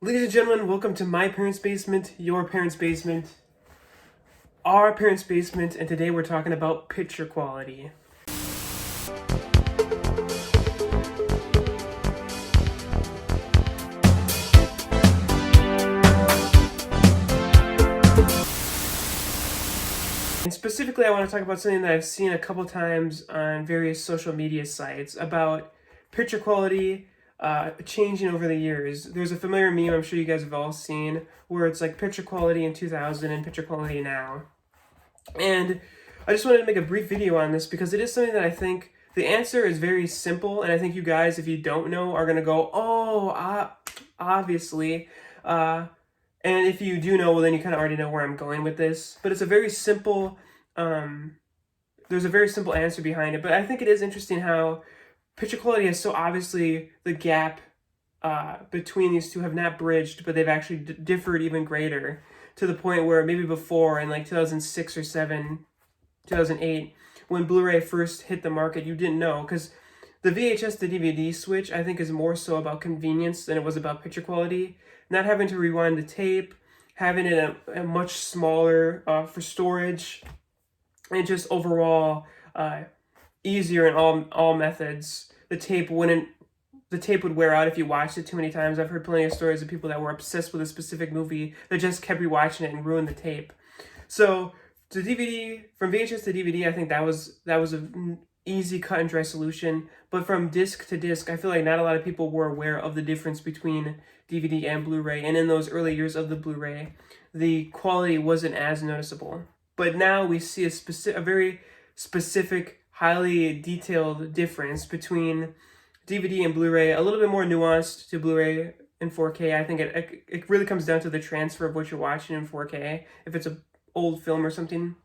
Ladies and gentlemen, welcome to my parents' basement, your parents' basement, our parents' basement, and today we're talking about picture quality. And specifically, I want to talk about something that I've seen a couple times on various social media sites about picture quality changing over the years. There's a familiar meme I'm sure you guys have all seen where it's like picture quality in 2000 and picture quality now. And I just wanted to make a brief video on this because it is something that I think the answer is very simple, and I think you guys, if you don't know, are going to go, oh, obviously. And if you do know, well, then you kind of already know where I'm going with this. But it's a very simple, there's a very simple answer behind it. But I think it is interesting how picture quality is so obviously the gap between these two have not bridged, but they've actually differed even greater to the point where maybe before in like 2006 or 7, 2008, when Blu-ray first hit the market, you didn't know because the VHS to DVD switch, I think, is more so about convenience than it was about picture quality. Not having to rewind the tape, having it a much smaller for storage, and just overall easier in all methods. The tape would wear out if you watched it too many times. I've heard plenty of stories of people that were obsessed with a specific movie that just kept rewatching it and ruined the tape. So the DVD, from VHS to DVD, I think that was an easy cut and dry solution. But from disc to disc, I feel like not a lot of people were aware of the difference between DVD and Blu-ray. And in those early years of the Blu-ray, the quality wasn't as noticeable. But now we see a very specific, highly detailed difference between DVD and Blu-ray, a little bit more nuanced to Blu-ray and 4K. I think it really comes down to the transfer of what you're watching in 4K, if it's an old film or something.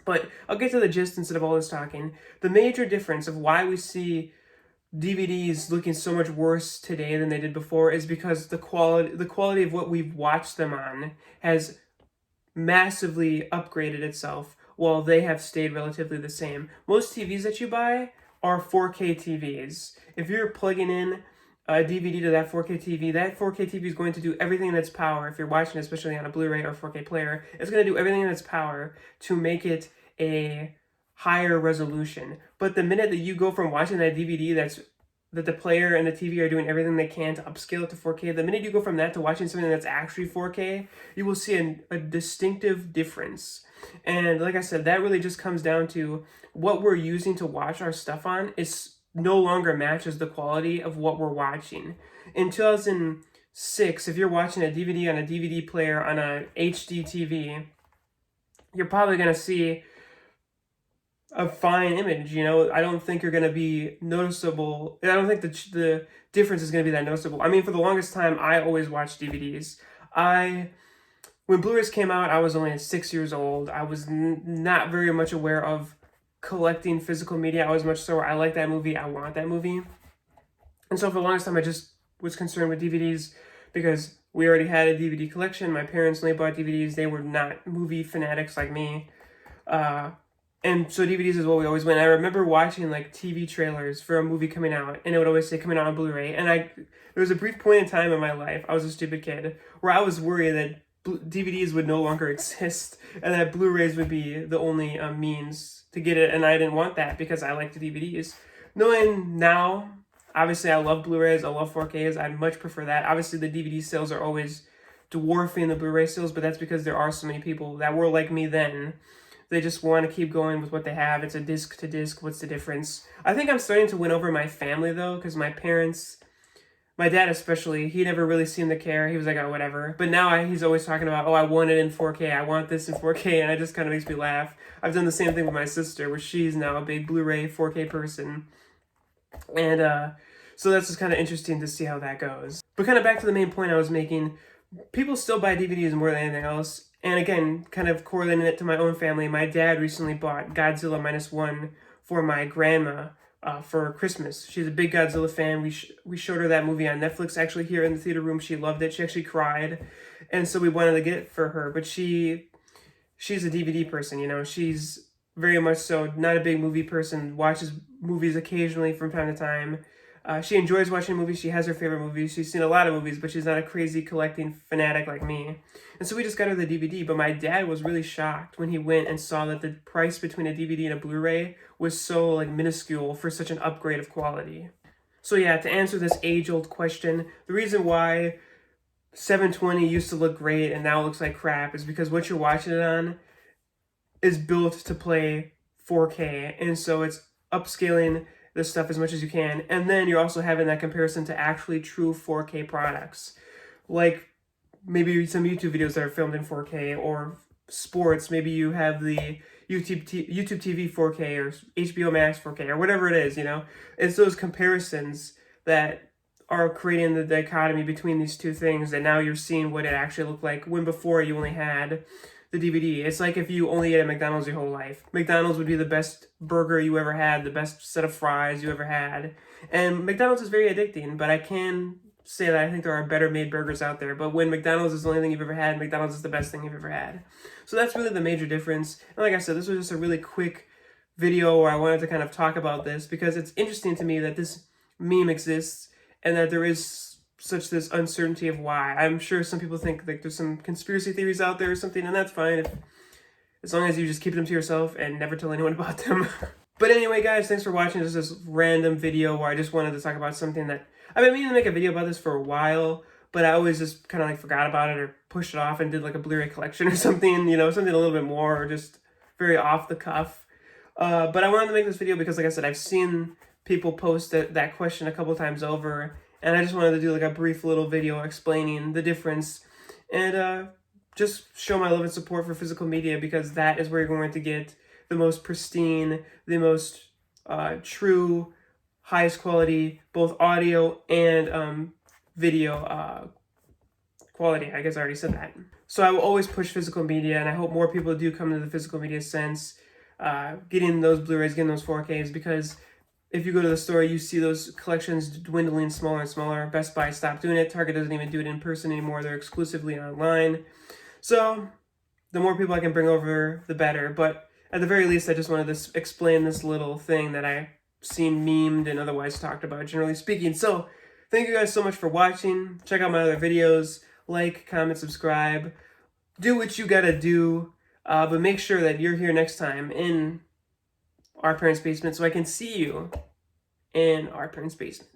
But I'll get to the gist instead of all this talking. The major difference of why we see DVDs looking so much worse today than they did before is because the quality of what we've watched them on has massively upgraded itself while they have stayed relatively the same. Most TVs that you buy are 4K TVs. If you're plugging in a DVD to that 4K TV, that 4K TV is going to do everything in its power. If you're watching, especially on a Blu-ray or 4K player, it's going to do everything in its power to make it a higher resolution. But the minute that you go from watching that DVD that the player and the TV are doing everything they can to upscale it to 4K, the minute you go from that to watching something that's actually 4K, you will see a distinctive difference. And like I said, that really just comes down to what we're using to watch our stuff on is no longer matches the quality of what we're watching. In 2006, if you're watching a DVD on a DVD player on a HD TV, you're probably going to see a fine image. I don't think you're going to be noticeable. I don't think the difference is going to be that noticeable. I mean, for the longest time, I always watched DVDs. When Blu-rays came out, I was only 6 years old. I was not very much aware of collecting physical media. I was much so, I like that movie, I want that movie. And so for the longest time, I just was concerned with DVDs because we already had a DVD collection. My parents only bought DVDs. They were not movie fanatics like me. And so DVDs is what we always went. I remember watching like TV trailers for a movie coming out, and it would always say coming out on Blu-ray. And there was a brief point in time in my life, I was a stupid kid, where I was worried that DVDs would no longer exist and that Blu-rays would be the only means to get it, and I didn't want that because I liked the DVDs. Knowing now, obviously I love Blu-rays, I love 4Ks, I'd much prefer that. Obviously the DVD sales are always dwarfing the Blu-ray sales, but that's because there are so many people that were like me then. They just want to keep going with what they have. It's a disc to disc, what's the difference? I think I'm starting to win over my family though, because my parents, my dad especially, he never really seemed to care. He was like, oh, whatever. But now he's always talking about, oh, I want it in 4K. I want this in 4K. And it just kind of makes me laugh. I've done the same thing with my sister, where she's now a big Blu-ray 4K person. And so that's just kind of interesting to see how that goes. But kind of back to the main point I was making, people still buy DVDs more than anything else. And again, kind of correlating it to my own family, my dad recently bought Godzilla -1 for my grandma for Christmas. She's a big Godzilla fan. We showed her that movie on Netflix, actually, here in the theater room. She loved it. She actually cried. And so we wanted to get it for her. But she's a DVD person, She's very much so not a big movie person, watches movies occasionally from time to time. She enjoys watching movies. She has her favorite movies. She's seen a lot of movies, but she's not a crazy collecting fanatic like me. And so we just got her the DVD. But my dad was really shocked when he went and saw that the price between a DVD and a Blu-ray was so like minuscule for such an upgrade of quality. So yeah, to answer this age-old question, the reason why 720 used to look great and now looks like crap is because what you're watching it on is built to play 4K, and so it's upscaling this stuff as much as you can. And then you're also having that comparison to actually true 4K products, like maybe some YouTube videos that are filmed in 4K, or sports. Maybe you have the YouTube TV 4K or HBO Max 4K or whatever it is. It's those comparisons that are creating the dichotomy between these two things, that now you're seeing what it actually looked like when before you only had the DVD. It's like if you only ate at McDonald's your whole life. McDonald's would be the best burger you ever had, the best set of fries you ever had. And McDonald's is very addicting, but I can say that I think there are better made burgers out there. But when McDonald's is the only thing you've ever had, McDonald's is the best thing you've ever had. So that's really the major difference. And like I said, this was just a really quick video where I wanted to kind of talk about this because it's interesting to me that this meme exists and that there is such this uncertainty of why. I'm sure some people think like there's some conspiracy theories out there or something, and that's fine as long as you just keep them to yourself and never tell anyone about them. But anyway, guys, thanks for watching. This is this random video where I just wanted to talk about something that I've been meaning to make a video about this for a while, but I always just kind of like forgot about it or pushed it off and did like a Blu-ray collection or something, something a little bit more or just very off the cuff. But I wanted to make this video because, like I said, I've seen people post that question a couple times over, and I just wanted to do like a brief little video explaining the difference and just show my love and support for physical media, because that is where you're going to get the most pristine, the most true, highest quality, both audio and video quality. I guess I already said that. So I will always push physical media, and I hope more people do come to the physical media sense, getting those Blu-rays, getting those 4Ks, because if you go to the store, you see those collections dwindling smaller and smaller. Best Buy stopped doing it. Target doesn't even do it in person anymore. They're exclusively online. So the more people I can bring over, the better. But at the very least, I just wanted to explain this little thing that I've seen memed and otherwise talked about, generally speaking. So thank you guys so much for watching. Check out my other videos. Like, comment, subscribe. Do what you gotta do. But make sure that you're here next time in our parents' basement so I can see you in our parents' basement.